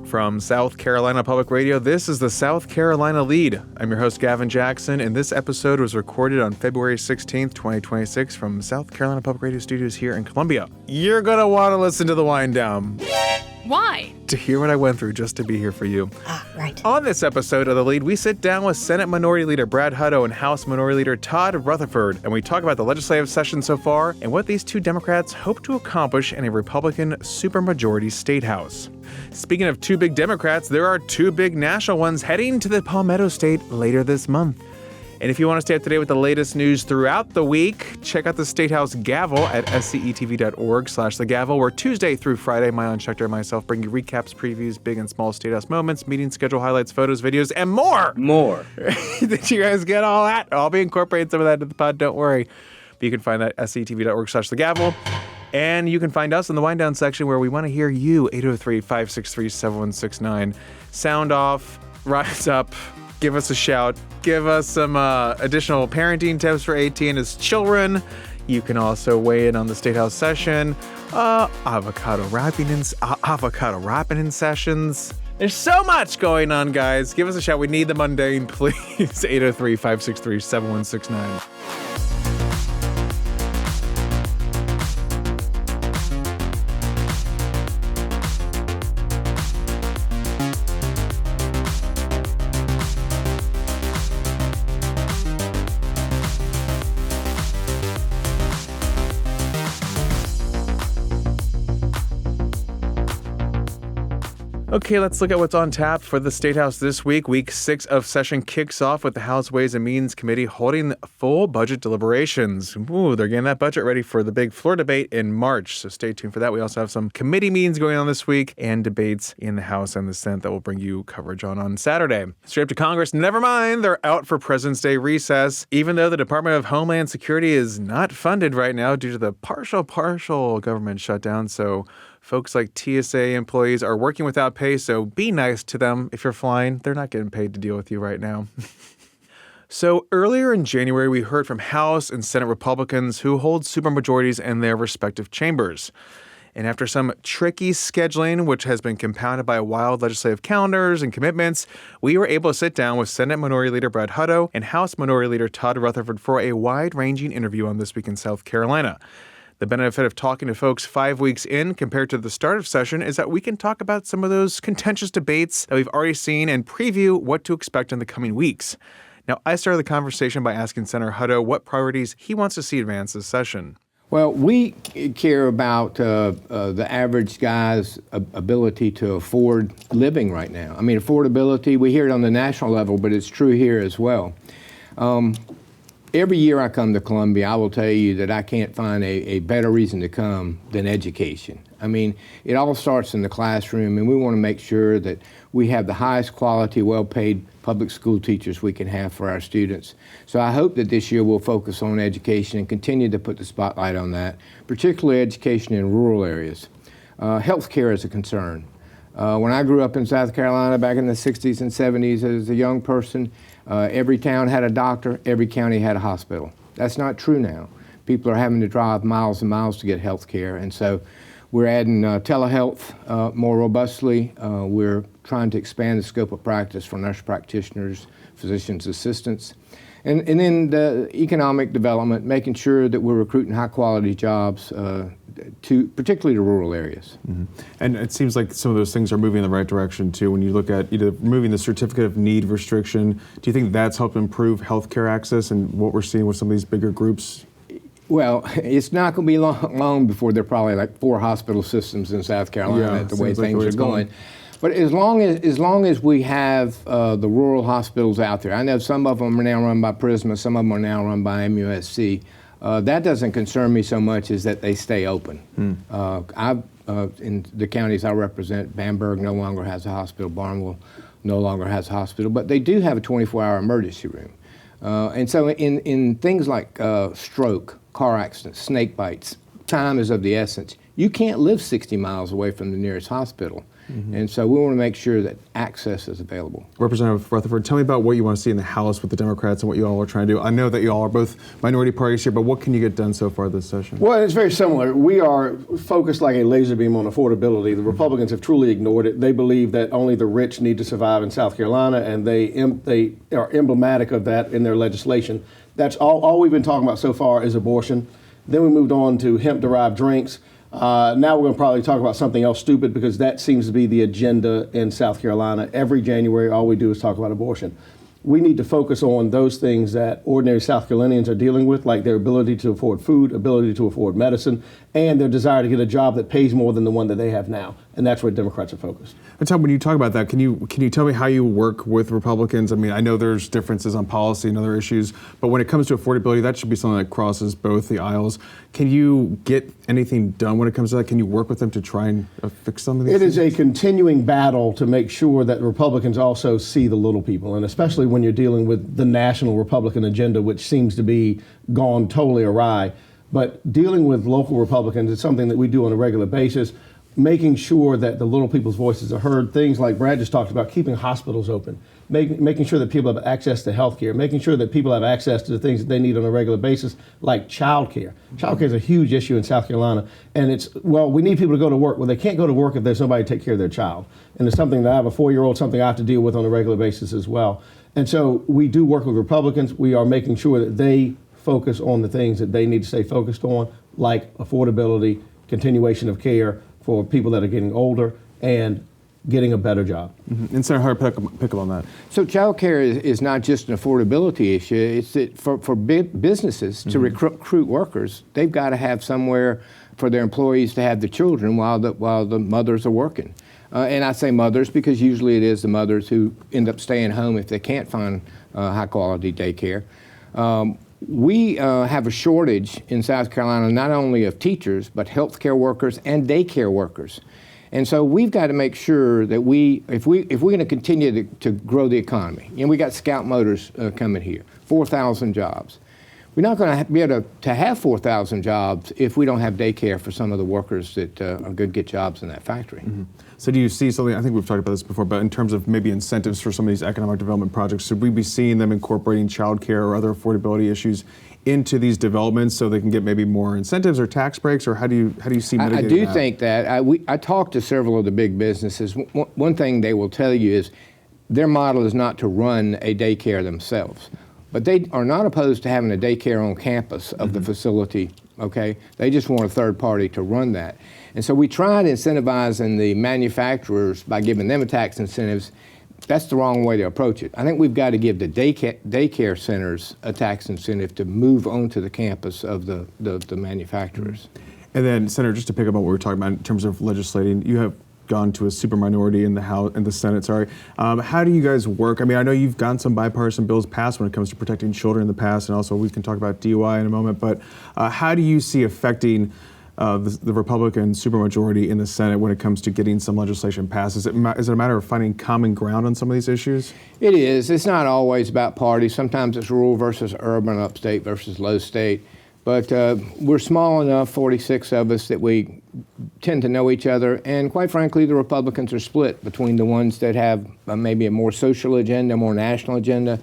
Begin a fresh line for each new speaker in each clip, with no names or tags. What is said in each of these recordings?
From South Carolina Public Radio, this is the South Carolina Lede. I'm your host, Gavin Jackson, and this episode was recorded on February 16th, 2026 from South Carolina Public Radio Studios here in Columbia. You're going to want to listen to the wind down.
Why?
To hear what I went through just to be here for you.
Right.
On this episode of The Lede, we sit down with Senate Minority Leader Brad Hutto and House Minority Leader Todd Rutherford, and we talk about the legislative session so far and what these two Democrats hope to accomplish in a Republican supermajority Statehouse. Speaking of two big Democrats, there are two big national ones heading to the Palmetto State later this month. And if you want to stay up to date with the latest news throughout the week, check out the Statehouse Gavel at scetv.org/thegavel, where Tuesday through Friday, Mylon Schechter and myself bring you recaps, previews, big and small Statehouse moments, meeting schedule highlights, photos, videos, and more. Did you guys get all that? I'll be incorporating some of that into the pod, don't worry. But you can find that at scetv.org/thegavel. And you can find us in the wind down section where we want to hear you, 803-563-7169. Sound off, rise up, give us a shout, give us some additional parenting tips for AT and his children. You can also weigh in on the Statehouse session, avocado ripening sessions. There's so much going on, guys. Give us a shout. We need the mundane, please. 803-563-7169. Okay, let's look at what's on tap for the Statehouse this week. Week 6 of session kicks off with the House Ways and Means Committee holding full budget deliberations. Ooh, they're getting that budget ready for the big floor debate in March, so stay tuned for that. We also have some committee meetings going on this week and debates in the House and the Senate that will bring you coverage on Saturday. Straight up to Congress, never mind, they're out for President's Day recess, even though the Department of Homeland Security is not funded right now due to the partial government shutdown, so folks like TSA employees are working without pay, so be nice to them if you're flying. They're not getting paid to deal with you right now. So earlier in January, we heard from House and Senate Republicans who hold supermajorities in their respective chambers. And after some tricky scheduling, which has been compounded by wild legislative calendars and commitments, we were able to sit down with Senate Minority Leader Brad Hutto and House Minority Leader Todd Rutherford for a wide-ranging interview on This Week in South Carolina. The benefit of talking to folks 5 weeks in compared to the start of session is that we can talk about some of those contentious debates that we've already seen and preview what to expect in the coming weeks. Now, I started the conversation by asking Senator Hutto what priorities he wants to see advance this session.
Well, we care about the average guy's ability to afford living right now. I mean, affordability, we hear it on the national level, but it's true here as well. Every year I come to Columbia, I will tell you that I can't find a better reason to come than education. I mean, it all starts in the classroom, and we want to make sure that we have the highest quality, well-paid public school teachers we can have for our students. So I hope that this year we'll focus on education and continue to put the spotlight on that, particularly education in rural areas. Healthcare is a concern. When I grew up in South Carolina back in the 60s and 70s as a young person, every town had a doctor, every county had a hospital. That's not true now. People are having to drive miles and miles to get health care, and so we're adding telehealth more robustly. We're trying to expand the scope of practice for nurse practitioners, physicians' assistants. And then the economic development, making sure that we're recruiting high-quality jobs particularly to rural areas.
Mm-hmm. And it seems like some of those things are moving in the right direction, too. When you look at either removing the certificate of need restriction, do you think that's helped improve healthcare access and what we're seeing with some of these bigger groups?
Well, it's not going to be long before there are probably like 4 hospital systems in South Carolina the way things are going. But as long as we have the rural hospitals out there, I know some of them are now run by Prisma, some of them are now run by MUSC. That doesn't concern me so much as that they stay open. In the counties I represent, Bamberg no longer has a hospital, Barnwell no longer has a hospital, but they do have a 24-hour emergency room. And so in things like stroke, car accidents, snake bites, time is of the essence. You can't live 60 miles away from the nearest hospital. And so we want to make sure that access is available.
Representative Rutherford, tell me about what you want to see in the House with the Democrats and what you all are trying to do. I know that you all are both minority parties here, but what can you get done so far this session?
Well, it's very similar. We are focused like a laser beam on affordability. The Republicans have truly ignored it. They believe that only the rich need to survive in South Carolina, and they are emblematic of that in their legislation. That's all we've been talking about so far is abortion. Then we moved on to hemp-derived drinks. Now we're going to probably talk about something else stupid because that seems to be the agenda in South Carolina. Every January, all we do is talk about abortion. We need to focus on those things that ordinary South Carolinians are dealing with, like their ability to afford food, ability to afford medicine, and their desire to get a job that pays more than the one that they have now. And that's where Democrats are focused.
And Todd, when you talk about that, can you tell me how you work with Republicans? I mean, I know there's differences on policy and other issues, but when it comes to affordability, that should be something that crosses both the aisles. Can you get anything done when it comes to that? Can you work with them to try and fix some of these things?
It is a continuing battle to make sure that Republicans also see the little people, and especially when you're dealing with the national Republican agenda, which seems to be gone totally awry. But dealing with local Republicans is something that we do on a regular basis, making sure that the little people's voices are heard. Things like Brad just talked about, keeping hospitals open, making sure that people have access to health care, making sure that people have access to the things that they need on a regular basis, like child care. Child care is a huge issue in South Carolina. And we need people to go to work. Well, they can't go to work if there's nobody to take care of their child. And it's something that I have a 4-year-old, something I have to deal with on a regular basis as well. And so we do work with Republicans. We are making sure that they focus on the things that they need to stay focused on, like affordability, continuation of care for people that are getting older, and getting a better job.
Mm-hmm. And Senator Hutto, pick up on that.
So child care is not just an affordability issue. It's that for big businesses to recruit workers, they've got to have somewhere for their employees to have the children while the mothers are working. And I say mothers because usually it is the mothers who end up staying home if they can't find high-quality daycare. We have a shortage in South Carolina not only of teachers, but healthcare workers and daycare workers. And so we've got to make sure that if we're going to continue to grow the economy, and we got Scout Motors coming here, 4,000 jobs. We're not going to be able to have 4,000 jobs if we don't have daycare for some of the workers that are going to get jobs in that factory.
Mm-hmm. So do you see something, I think we've talked about this before, but in terms of maybe incentives for some of these economic development projects, should we be seeing them incorporating childcare or other affordability issues into these developments so they can get maybe more incentives or tax breaks, or how do you see mitigating
I do
that?
think that. I talked to several of the big businesses. One thing they will tell you is their model is not to run a daycare themselves, but they are not opposed to having a daycare on campus of the facility, okay? They just want a third party to run that. And so we tried incentivizing the manufacturers by giving them a tax incentives. That's the wrong way to approach it. I think we've got to give the daycare centers a tax incentive to move onto the campus of the manufacturers.
And then, Senator, just to pick up on what we were talking about in terms of legislating, you have gone to a supermajority in the House, in the Senate. How do you guys work? I mean, I know you've gotten some bipartisan bills passed when it comes to protecting children in the past, and also we can talk about DUI in a moment. But how do you see affecting the Republican supermajority in the Senate when it comes to getting some legislation passed? Is it a matter of finding common ground on some of these issues?
It is. It's not always about parties. Sometimes it's rural versus urban, upstate versus low state. But we're small enough, 46 of us, that we tend to know each other. And quite frankly, the Republicans are split between the ones that have maybe a more social agenda, a more national agenda,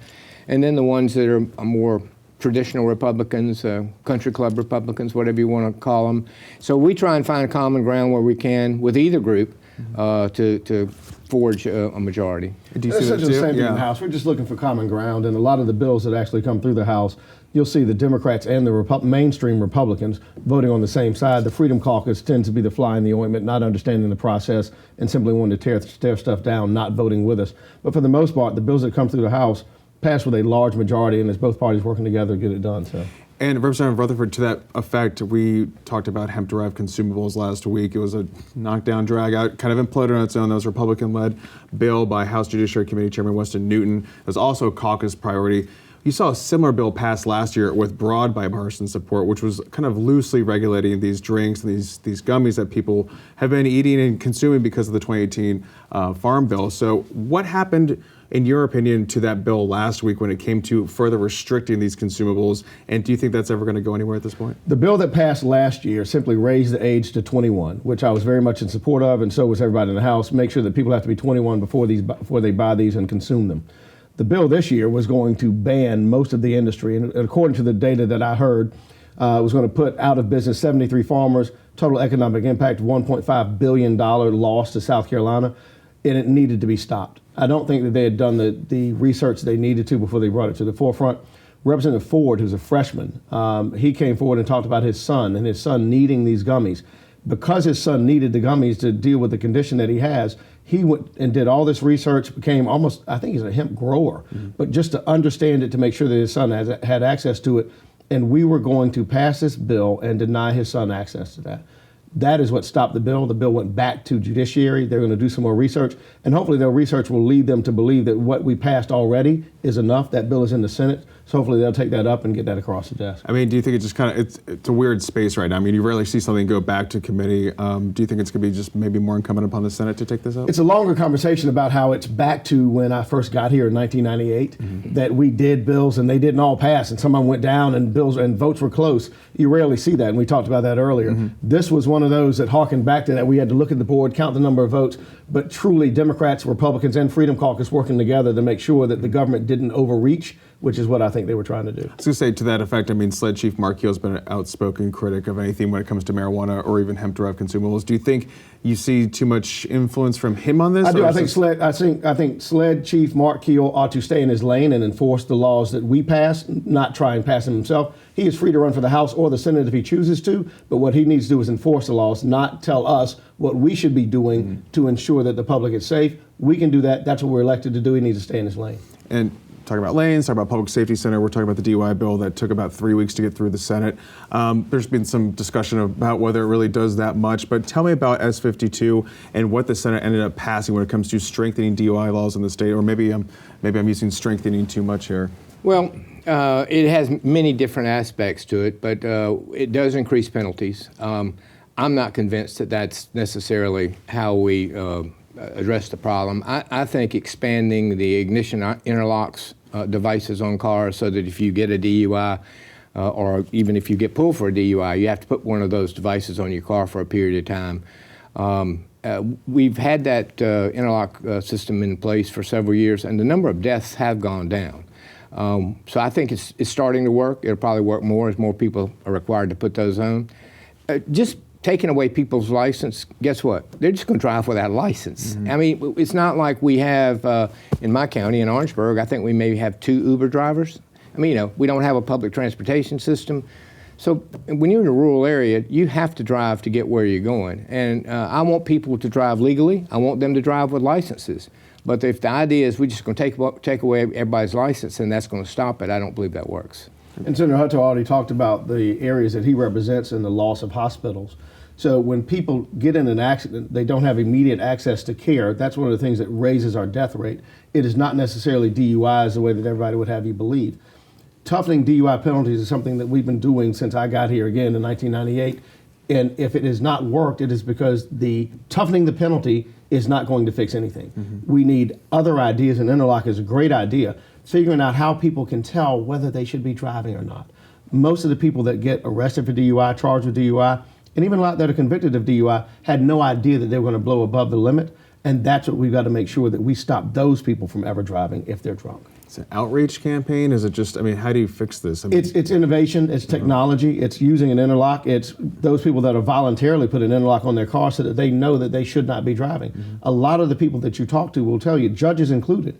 and then the ones that are more traditional Republicans, country club Republicans, whatever you want to call them. So we try and find common ground where we can with either group to forge a majority.
Do you see that
Essentially the
too?
same thing in the House. We're just looking for common ground, and a lot of the bills that actually come through the House, you'll see the Democrats and the mainstream Republicans voting on the same side. The Freedom Caucus tends to be the fly in the ointment, not understanding the process and simply wanting to tear stuff down, not voting with us. But for the most part, the bills that come through the House pass with a large majority, and it's both parties working together to get it done. So.
And Representative Rutherford, to that effect, we talked about hemp-derived consumables last week. It was a knockdown, drag-out, kind of imploded on its own. That was a Republican-led bill by House Judiciary Committee Chairman Weston Newton. It was also a caucus priority. You saw a similar bill passed last year with broad bipartisan support, which was kind of loosely regulating these drinks and these gummies that people have been eating and consuming because of the 2018 Farm Bill. So what happened, in your opinion, to that bill last week when it came to further restricting these consumables? And do you think that's ever going to go anywhere at this point?
The bill that passed last year simply raised the age to 21, which I was very much in support of, and so was everybody in the House. Make sure that people have to be 21 before they buy these and consume them. The bill this year was going to ban most of the industry, and according to the data that I heard, was going to put out of business 73 farmers, total economic impact of $1.5 billion loss to South Carolina, and it needed to be stopped. I don't think that they had done the research they needed to before they brought it to the forefront. Representative Ford, who's a freshman, he came forward and talked about his son and his son needing these gummies. Because his son needed the gummies to deal with the condition that he has, he went and did all this research, became almost, I think he's a hemp grower, but just to understand it, to make sure that his son had access to it. And we were going to pass this bill and deny his son access to that. That is what stopped the bill. The bill went back to judiciary. They're going to do some more research, and hopefully their research will lead them to believe that what we passed already is enough. That bill is in the Senate, so hopefully they'll take that up and get that across the desk.
I mean, do you think it just kind of, it's a weird space right now? I mean, you rarely see something go back to committee. Do you think it's going to be just maybe more incumbent upon the Senate to take this up?
It's a longer conversation about how it's back to when I first got here in 1998, that we did bills and they didn't all pass, and some of them went down and bills and votes were close. You rarely see that, and we talked about that earlier. This was one of those that harkened back to that. We had to look at the board, count the number of votes, but truly Democrats, Republicans, and Freedom Caucus working together to make sure that the government didn't overreach, which is what I think they were trying to do.
I was going to say, to that effect, I mean, SLED Chief Mark Keel's been an outspoken critic of anything when it comes to marijuana or even hemp-derived consumables. Do you think you see too much influence from him on this?
I do. I think SLED Chief Mark Keel ought to stay in his lane and enforce the laws that we pass, not try and pass them himself. He is free to run for the House or the Senate if he chooses to, but what he needs to do is enforce the laws, not tell us what we should be doing to ensure that the public is safe. We can do that. That's what we're elected to do. He needs to stay in his lane.
And talking about lanes, talking about public safety center, we're talking about the DUI bill that took about 3 weeks to get through the Senate. There's been some discussion about whether it really does that much, but tell me about S52 and what the Senate ended up passing when it comes to strengthening DUI laws in the state, or maybe I'm using strengthening too much here.
Well, it has many different aspects to it, but it does increase penalties. I'm not convinced that that's necessarily how we address the problem. I think expanding the ignition interlocks devices on cars so that if you get a DUI or even if you get pulled for a DUI, you have to put one of those devices on your car for a period of time. We've had that interlock system in place for several years, and the number of deaths have gone down. So I think it's starting to work. It'll probably work more as more people are required to put those on. Just taking away people's license, guess what? They're just going to drive without a license. I mean, it's not like we have, in my county, in Orangeburg, I think we maybe have 2 Uber drivers. I mean, you know, we don't have a public transportation system. So when you're in a rural area, you have to drive to get where you're going. And I want people to drive legally. I want them to drive with licenses. But if the idea is we're just going to take away everybody's license and that's going to stop it, I don't believe that works.
And Senator Hutto already talked about the areas that he represents and the loss of hospitals. So when people get in an accident, they don't have immediate access to care. That's one of the things that raises our death rate. It is not necessarily DUIs the way that everybody would have you believe. Toughening DUI penalties is something that we've been doing since I got here again in 1998. And if it has not worked, it is because the toughening the penalty is not going to fix anything. We need other ideas, and interlock is a great idea, figuring out how people can tell whether they should be driving or not. Most of the people that get arrested for DUI, charged with DUI, and even a lot that are convicted of DUI had no idea that they were going to blow above the limit. And that's what we've got to make sure that we stop those people from ever driving if they're drunk.
It's an outreach campaign? Is it just, I mean, how do you fix this? I mean,
it's innovation, it's technology, it's using an interlock, it's those people that are voluntarily put an interlock on their car so that they know that they should not be driving. A lot of the people that you talk to will tell you, judges included,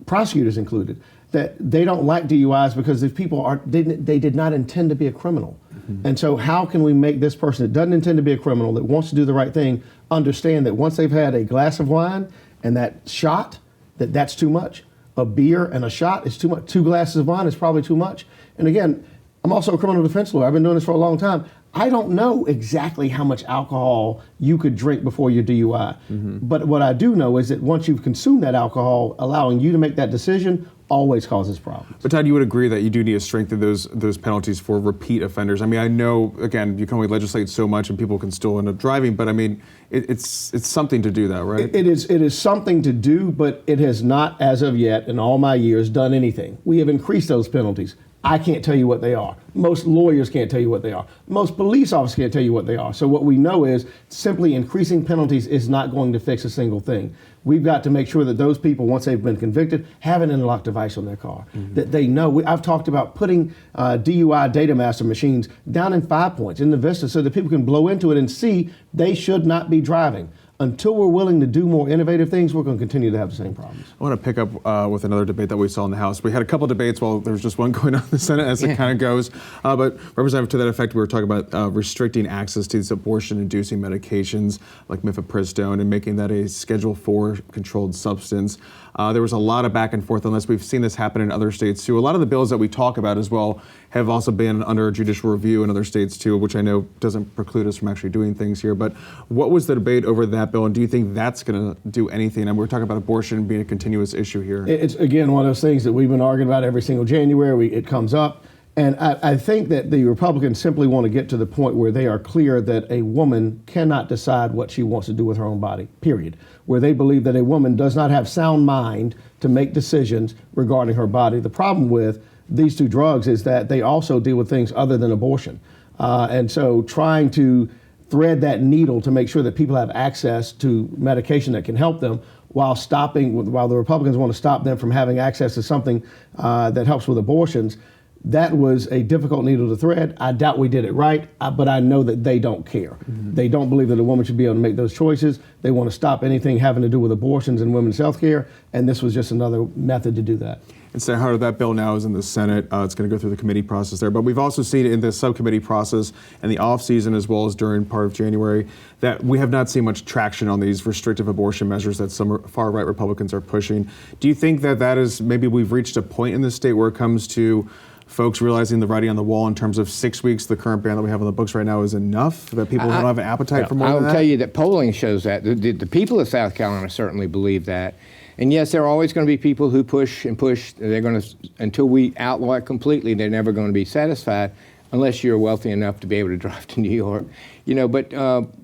prosecutors included, that they don't like DUIs because if people they did not intend to be a criminal. And so how can we make this person that doesn't intend to be a criminal, that wants to do the right thing, understand that once they've had a glass of wine and that shot, that's too much. A beer and a shot is too much. 2 glasses of wine is probably too much. And again, I'm also a criminal defense lawyer. I've been doing this for a long time. I don't know exactly how much alcohol you could drink before your DUI. But what I do know is that once you've consumed that alcohol, allowing you to make that decision always causes problems.
But Todd, you would agree that you do need to strengthen those penalties for repeat offenders. I mean, I know, again, you can only legislate so much and people can still end up driving, but I mean, it's something to do that, right?
It is something to do, but it has not, as of yet, in all my years, done anything. We have increased those penalties. I can't tell you what they are. Most lawyers can't tell you what they are. Most police officers can't tell you what they are. So what we know is simply increasing penalties is not going to fix a single thing. We've got to make sure that those people, once they've been convicted, have an interlock device on their car. That they know. I've talked about putting DUI data master machines down in 5 points in the Vista so that people can blow into it and see they should not be driving. Until we're willing to do more innovative things, we're going to continue to have the same problems.
I want to pick up with another debate that we saw in the House. We had a couple debates while there was just one going on in the Senate, as it kind of goes. But Representative, to that effect, we were talking about restricting access to these abortion-inducing medications like mifepristone and making that a Schedule IV controlled substance. There was a lot of back and forth on this. We've seen this happen in other states too. A lot of the bills that we talk about as well have also been under judicial review in other states too, which I know doesn't preclude us from actually doing things here. But what was the debate over that bill, and do you think that's going to do anything? And we're talking about abortion being a continuous issue here.
It's, again, one of those things that we've been arguing about every single January. It comes up. And I think that the Republicans simply want to get to the point where they are clear that a woman cannot decide what she wants to do with her own body, period. Where they believe that a woman does not have sound mind to make decisions regarding her body. The problem with these two drugs is that they also deal with things other than abortion. And so trying to thread that needle to make sure that people have access to medication that can help them while the Republicans want to stop them from having access to something that helps with abortions, that was a difficult needle to thread. I doubt we did it right, but I know that they don't care. They don't believe that a woman should be able to make those choices. They want to stop anything having to do with abortions and women's health care, and this was just another method to do that.
And so, Hutto, that bill now is in the Senate. It's going to go through the committee process there. But we've also seen in the subcommittee process and the off season, as well as during part of January, that we have not seen much traction on these restrictive abortion measures that some far-right Republicans are pushing. Do you think that is maybe we've reached a point in the state where it comes to folks realizing the writing on the wall in terms of 6 weeks, the current ban that we have on the books right now is enough, that people don't have an appetite for more than that?
I'll tell you that polling shows that. The people of South Carolina certainly believe that. And yes, there are always going to be people who push and push. They're going to, until we outlaw it completely, they're never going to be satisfied unless you're wealthy enough to be able to drive to New York. You know, but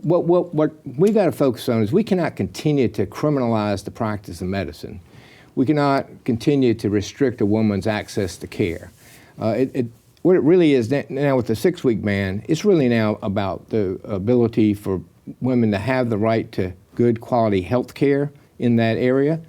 what we got to focus on is we cannot continue to criminalize the practice of medicine. We cannot continue to restrict a woman's access to care. What it really is now with the 6-week ban, it's really now about the ability for women to have the right to good quality health care in that area.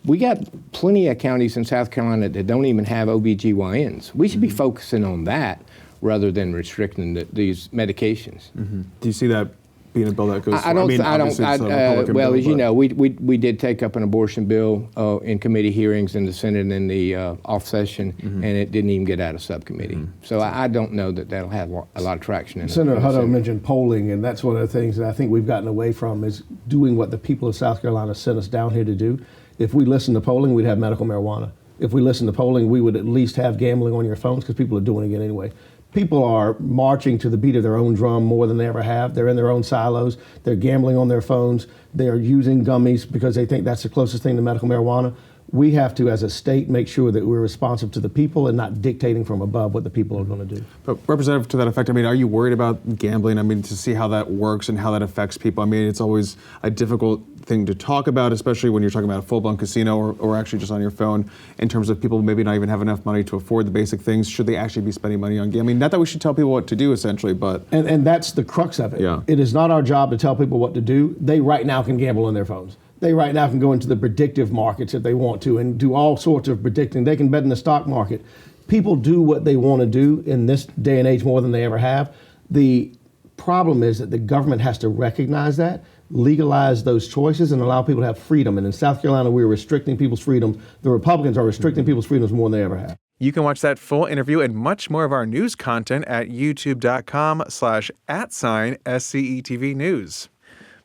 We got plenty of counties in South Carolina that don't even have OBGYNs. We should be focusing on that rather than restricting these medications.
Do you see that being a bill that goes
well, as you know, we did take up an abortion bill in committee hearings in the Senate and in the off session, and it didn't even get out of subcommittee. So I don't know that that'll have a lot of traction in it.
Senator Hutto mentioned polling, and that's one of the things that I think we've gotten away from is doing what the people of South Carolina sent us down here to do. If we listened to polling, we'd have medical marijuana. If we listened to polling, we would at least have gambling on your phones because people are doing it anyway. People are marching to the beat of their own drum more than they ever have. They're in their own silos. They're gambling on their phones. They are using gummies because they think that's the closest thing to medical marijuana. We have to, as a state, make sure that we're responsive to the people and not dictating from above what the people are going to do.
But Representative, to that effect, I mean, are you worried about gambling? I mean, to see how that works and how that affects people. I mean, it's always a difficult thing to talk about, especially when you're talking about a full-blown casino or actually just on your phone, in terms of people maybe not even have enough money to afford the basic things. Should they actually be spending money on gambling? Not that we should tell people what to do, essentially, but...
And that's the crux of it.
Yeah.
It is not our job to tell people what to do. They right now can gamble on their phones. They right now can go into the predictive markets if they want to and do all sorts of predicting. They can bet in the stock market. People do what they want to do in this day and age more than they ever have. The problem is that the government has to recognize that, legalize those choices, and allow people to have freedom. And in South Carolina, we're restricting people's freedoms. The Republicans are restricting people's freedoms more than they ever have.
You can watch that full interview and much more of our news content at youtube.com/@SCETV News.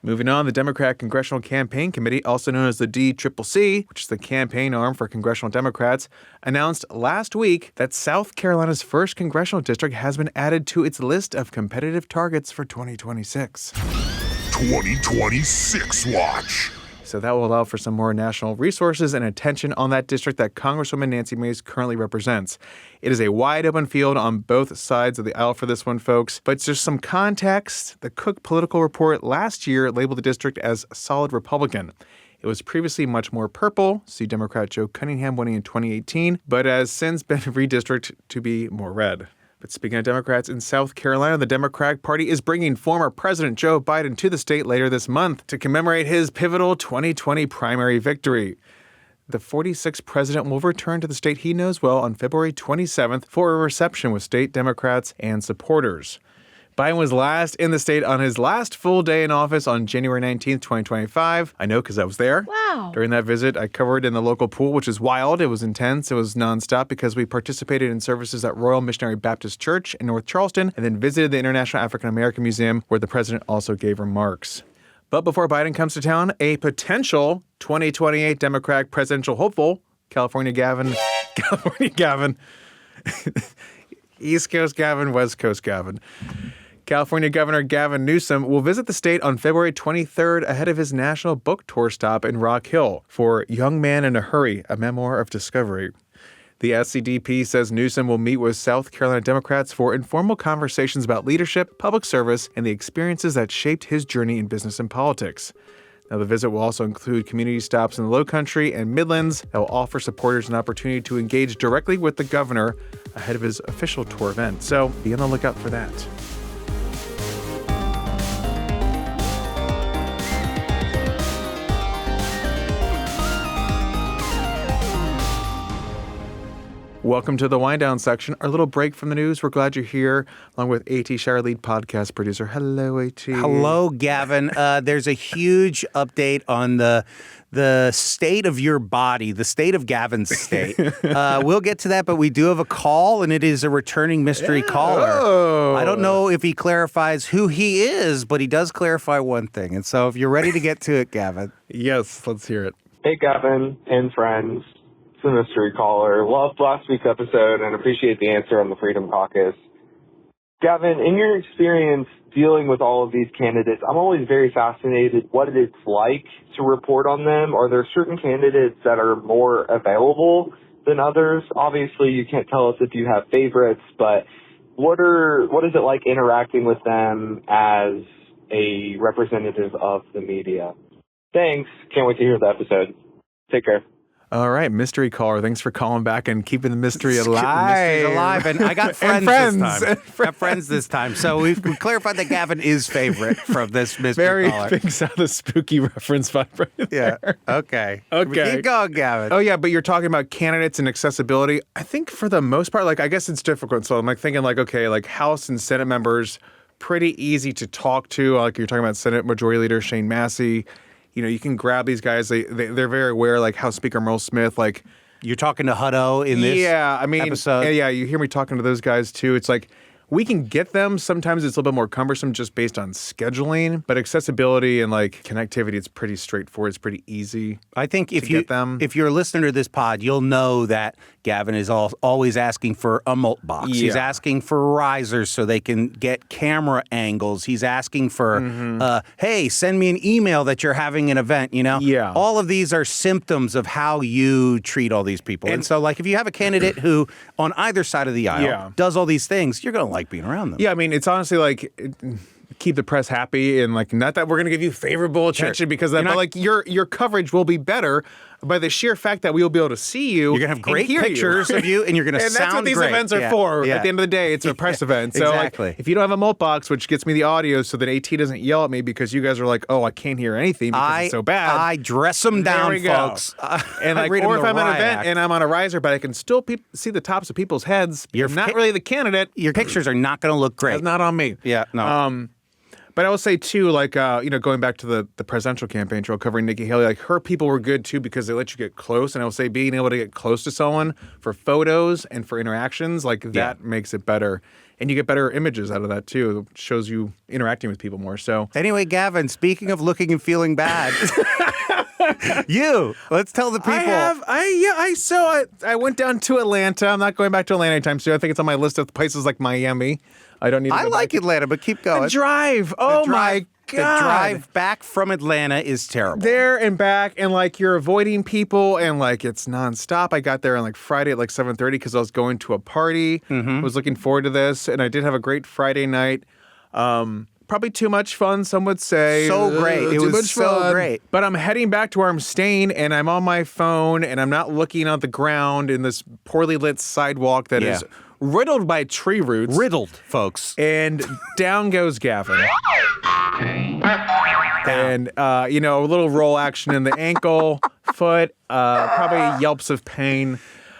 Moving on, the Democrat Congressional Campaign Committee, also known as the DCCC, which is the campaign arm for congressional Democrats, announced last week that South Carolina's first congressional district has been added to its list of competitive targets for 2026.
2026 Watch.
So that will allow for some more national resources and attention on that district that Congresswoman Nancy Mace currently represents. It is a wide open field on both sides of the aisle for this one, folks. But just some context, the Cook Political Report last year labeled the district as solid Republican. It was previously much more purple, see Democrat Joe Cunningham winning in 2018, but has since been redistricted to be more red. But speaking of Democrats in South Carolina, the Democratic Party is bringing former President Joe Biden to the state later this month to commemorate his pivotal 2020 primary victory. The 46th president will return to the state he knows well on February 27th for a reception with state Democrats and supporters. Biden was last in the state on his last full day in office on January 19th, 2025. I know because I was there.
Wow.
During that visit, I covered in the local pool, which is wild. It was intense. It was nonstop because we participated in services at Royal Missionary Baptist Church in North Charleston and then visited the International African American Museum, where the president also gave remarks. But before Biden comes to town, a potential 2028 Democratic presidential hopeful, California Gavin, East Coast Gavin, West Coast Gavin. California Governor Gavin Newsom will visit the state on February 23rd ahead of his national book tour stop in Rock Hill for Young Man in a Hurry, a memoir of discovery. The SCDP says Newsom will meet with South Carolina Democrats for informal conversations about leadership, public service, and the experiences that shaped his journey in business and politics. Now, the visit will also include community stops in the Lowcountry and Midlands that will offer supporters an opportunity to engage directly with the governor ahead of his official tour event. So be on the lookout for that. Welcome to the Wind Down section, our little break from the news. We're glad you're here, along with A.T. Shire, lead podcast producer. Hello, A.T.
Hello, Gavin. There's a huge update on the state of your body, the state of Gavin's state. We'll get to that, but we do have a call, and it is a returning mystery caller.
Oh.
I don't know if he clarifies who he is, but he does clarify one thing. And so if you're ready to get to it, Gavin.
Yes, let's hear it.
Hey, Gavin and friends. It's a mystery caller. Loved last week's episode and appreciate the answer on the Freedom Caucus. Gavin, in your experience dealing with all of these candidates, I'm always very fascinated what it's like to report on them. Are there certain candidates that are more available than others? Obviously, you can't tell us if you have favorites, but what is it like interacting with them as a representative of the media? Thanks. Can't wait to hear the episode. Take care.
All right, mystery caller. Thanks for calling back and keeping the mystery alive.
Mystery's alive, and I got friends,
friends.
this time. Got friends this time. So we clarified that Gavin is favorite from this mystery caller.
Very thinks out the spooky reference vibe right there.
Yeah. Okay.
Okay.
Keep going, Gavin.
Oh, yeah, but you're talking about candidates and accessibility. I think for the most part, like, I guess it's difficult. So I'm like thinking like, okay, like House and Senate members, pretty easy to talk to. Like you're talking about Senate Majority Leader Shane Massey. You know, you can grab these guys. They're very aware, like House Speaker Merle Smith, like.
You're talking to Hutto in this episode?
Yeah, you hear me talking to those guys too. It's like, we can get them. Sometimes it's a little bit more cumbersome just based on scheduling, but accessibility and like connectivity, it's pretty straightforward. It's pretty easy.
I think if
if
you're a listener to this pod, you'll know that Gavin is always asking for a mult box.
Yeah.
He's asking for risers so they can get camera angles. He's asking for, hey, send me an email that you're having an event, you know?
Yeah.
All of these are symptoms of how you treat all these people. And so, like, if you have a candidate who, on either side of the aisle, does all these things, you're going to like being around them.
Yeah, I mean, it's honestly like keep the press happy and like not that we're going to give you favorable attention because of that, but like your coverage will be better by the sheer fact that we will be able to see you.
You're going to have great pictures of you and you're going to sound great.
And that's what these events are for.
Yeah.
At the end of the day, it's a press event. So
exactly.
Like, if you don't have a mult box, which gets me the audio so that AT doesn't yell at me because you guys are like, oh, I can't hear anything because it's so bad.
I dress them down, folks.
And like, or if I'm at an event and I'm on a riser, but I can still see the tops of people's heads. You're not really the candidate.
Your pictures are not going to look great.
That's not on me.
Yeah, no.
But I will say, too, like, going back to the presidential campaign trail covering Nikki Haley, like, her people were good, too, because they let you get close. And I will say being able to get close to someone for photos and for interactions, like, that makes it better. and you get better images out of that too. It shows you interacting with people more. So
Anyway, Gavin, speaking of looking and feeling bad, let's tell the people.
I went down to Atlanta. I'm not going back to Atlanta anytime soon. I think it's on my list of places like Miami. I don't need to
I
go
like
back.
Atlanta, but keep going.
The drive. Oh my God.
The drive back from Atlanta is terrible.
There and back, and like you're avoiding people, and like it's nonstop. I got there on like Friday at like 7:30 because I was going to a party. I was looking forward to this, and I did have a great Friday night. Probably too much fun, some would say.
So great. It
Too
was
much
so
fun.
great.
But I'm heading back to where I'm staying, and I'm on my phone, and I'm not looking at the ground in this poorly lit sidewalk that is riddled by tree roots.
Riddled, folks.
And down goes Gavin. And, a little roll action in the ankle, foot, probably yelps of pain.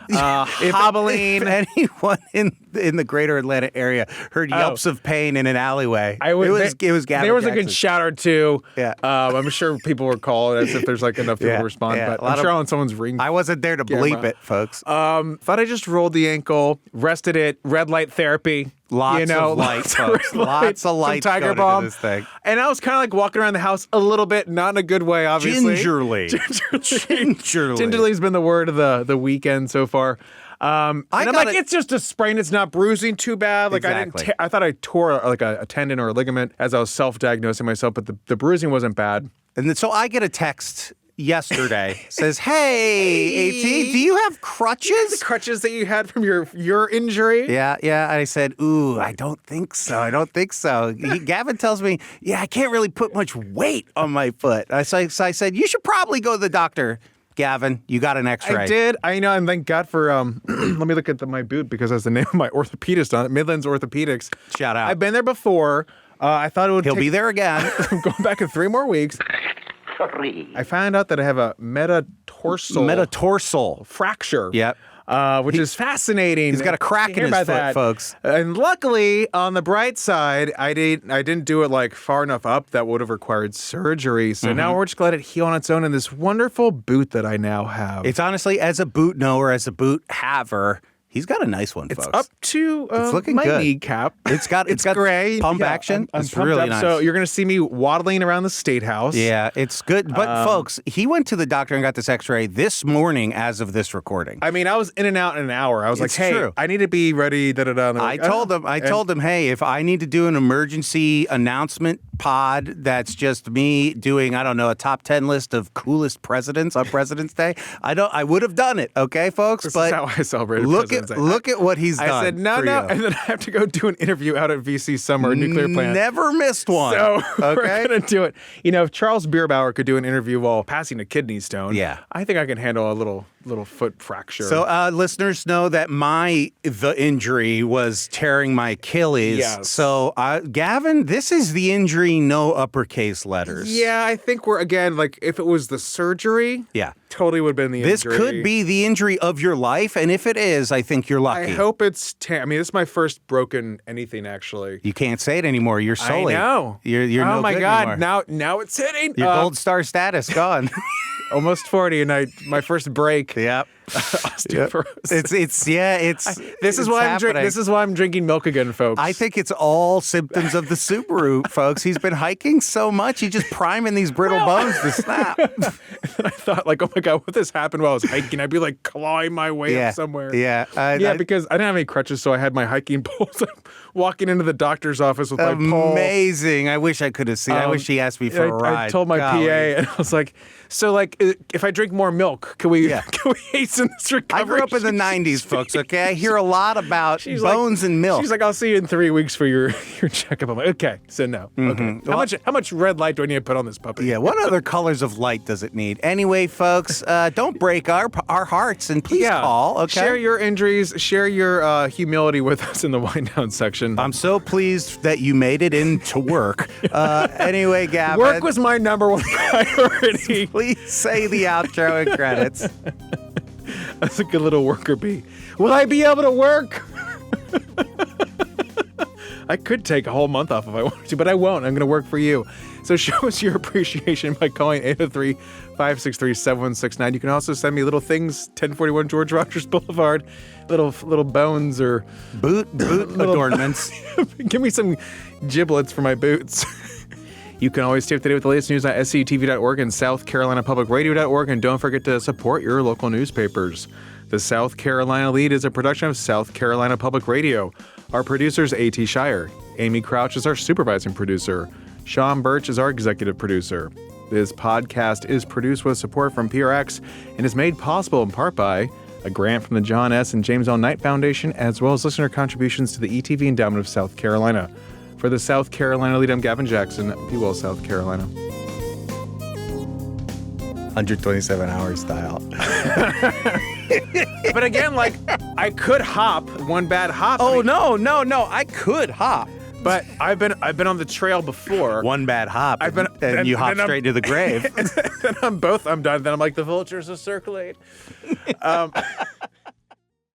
Hobbling.
If anyone in the greater Atlanta area heard yelps of pain in an alleyway, it was Gavin
There was a
Jackson.
good shout or two.
Yeah.
I'm sure people were calling as if there's like enough people
Yeah,
to respond.
yeah.
But
A lot
I'm sure
of-
on someone's ring.
I wasn't there to bleep it, folks.
Thought I just rolled the ankle, rested it, red light therapy.
Lots of light, folks.
red
Lots of
some
light
Tiger
going into
Balm.
this thing.
And I was kind of like walking around the house a little bit, not in a good way, obviously.
Gingerly.
Gingerly's been the word of the weekend so far. And I'm like, it's just a sprain. It's not bruising too bad. Like
Exactly.
I thought I tore a tendon or a ligament as I was self-diagnosing myself, but the bruising wasn't bad.
And then, so I get a text yesterday says, "Hey, AT, do you have crutches?"
The crutches that you had from your injury.
Yeah. And I said, "Ooh, I don't think so. Gavin tells me, "Yeah, I can't really put much weight on my foot." So I said, "You should probably go to the doctor." Gavin, you got an X-ray.
I did. I know, and thank God for. Let me look at my boot because that's the name of my orthopedist on it. Midlands Orthopedics.
Shout out.
I've been there before. I thought it would.
He'll be there again.
I'm going back in 3 more weeks. I found out that I have a metatarsal fracture.
Yep.
Which is fascinating.
He's got a crack in his foot, folks.
And luckily, on the bright side, I didn't do it like far enough up that would have required surgery. So now we're just going to let it heal on its own in this wonderful boot that I now have.
It's honestly, as a boot knower, as a boot haver, he's got a nice one,
It's
folks.
up to
It's looking
my
good.
keycap.
It's got
gray.
pump
Yeah,
action.
I'm
It's
pumped
really
up.
nice.
So you're going to see me waddling around the Statehouse.
Yeah, it's good. But folks, he went to the doctor and got this X-ray this morning as of this recording.
I mean, I was in and out in an hour. I was
It's
like, hey,
true.
I need to be ready.
I told him, hey, if I need to do an emergency announcement pod that's just me doing, I don't know, a top 10 list of coolest presidents on President's Day, I would have done it, okay, folks?
This
but
is how I celebrated
look
President's Day.
Look at what he's done.
I said, no,
for you.
and then I have to go do an interview out at VC Summer nuclear plant.
Never missed one.
So
okay.
we're going to do it. You know, if Charles Bierbauer could do an interview while passing a kidney stone,
Yeah.
I think I can handle a little foot fracture.
So listeners know that the injury was tearing my Achilles.
Yes.
So Gavin, this is the injury, no uppercase letters.
yeah, I think we're, again, like if it was the surgery,
Yeah.
totally would have been the
This
injury.
could be the injury of your life, and if it is, I think you're lucky.
I hope it's, I mean, this is my first broken anything, actually.
You can't say it anymore. You're Sully.
I know.
You're
oh
no
my
good
God,
anymore.
now it's hitting.
Your gold star status gone.
Almost 40, and my first break.
Yep.
Osteoporosis.
This
is why I'm drinking milk again, folks.
I think it's all symptoms of the Subaru, folks. He's been hiking so much, he's just priming these brittle bones to snap.
And I thought, like, oh my God, what if this happened while I was hiking? I'd be like clawing my way up somewhere.
Yeah.
Because I didn't have any crutches, so I had my hiking poles. I'm walking into the doctor's office with my pole.
Amazing. I wish I could have seen. I wish he asked me for a ride.
I told my
Golly.
PA, and I was like, so, like, if I drink more milk, can we hasten this recovery?
I grew up in the 90s, folks, okay? I hear a lot about
She's
bones and milk.
She's like, I'll see you in 3 weeks for your checkup. I'm like, okay. So no.
Mm-hmm.
Okay. How much red light do I need to put on this puppy?
Yeah, what other colors of light does it need? Anyway, folks, don't break our hearts, and please call, okay?
Share your injuries, share your humility with us in the wind down section.
I'm so pleased that you made it into work. Anyway, Gavin.
Work was my number one priority.
Please say the outro and credits.
That's a good little worker bee. Will I be able to work? I could take a whole month off if I wanted to, but I won't. I'm going to work for you. So show us your appreciation by calling 803-563-7169. You can also send me little things, 1041 George Rogers Boulevard, little bones or
Boot adornments.
give me some giblets for my boots. You can always stay up to date with the latest news at SCETV.org and SouthCarolinaPublicRadio.org, and don't forget to support your local newspapers. The South Carolina Lede is a production of South Carolina Public Radio. Our producer is A.T. Shire. Amy Crouch is our supervising producer. Sean Birch is our executive producer. This podcast is produced with support from PRX and is made possible in part by a grant from the John S. and James L. Knight Foundation, as well as listener contributions to the ETV Endowment of South Carolina. For the South Carolina Lede, I'm Gavin Jackson. Be well, South Carolina.
127 hours style.
But again, like, I could hop one bad hop.
Oh, no. I could hop.
But I've been on the trail before.
One bad hop. And you hop straight to the grave.
Then I'm done. Then I'm like, the vultures are circling.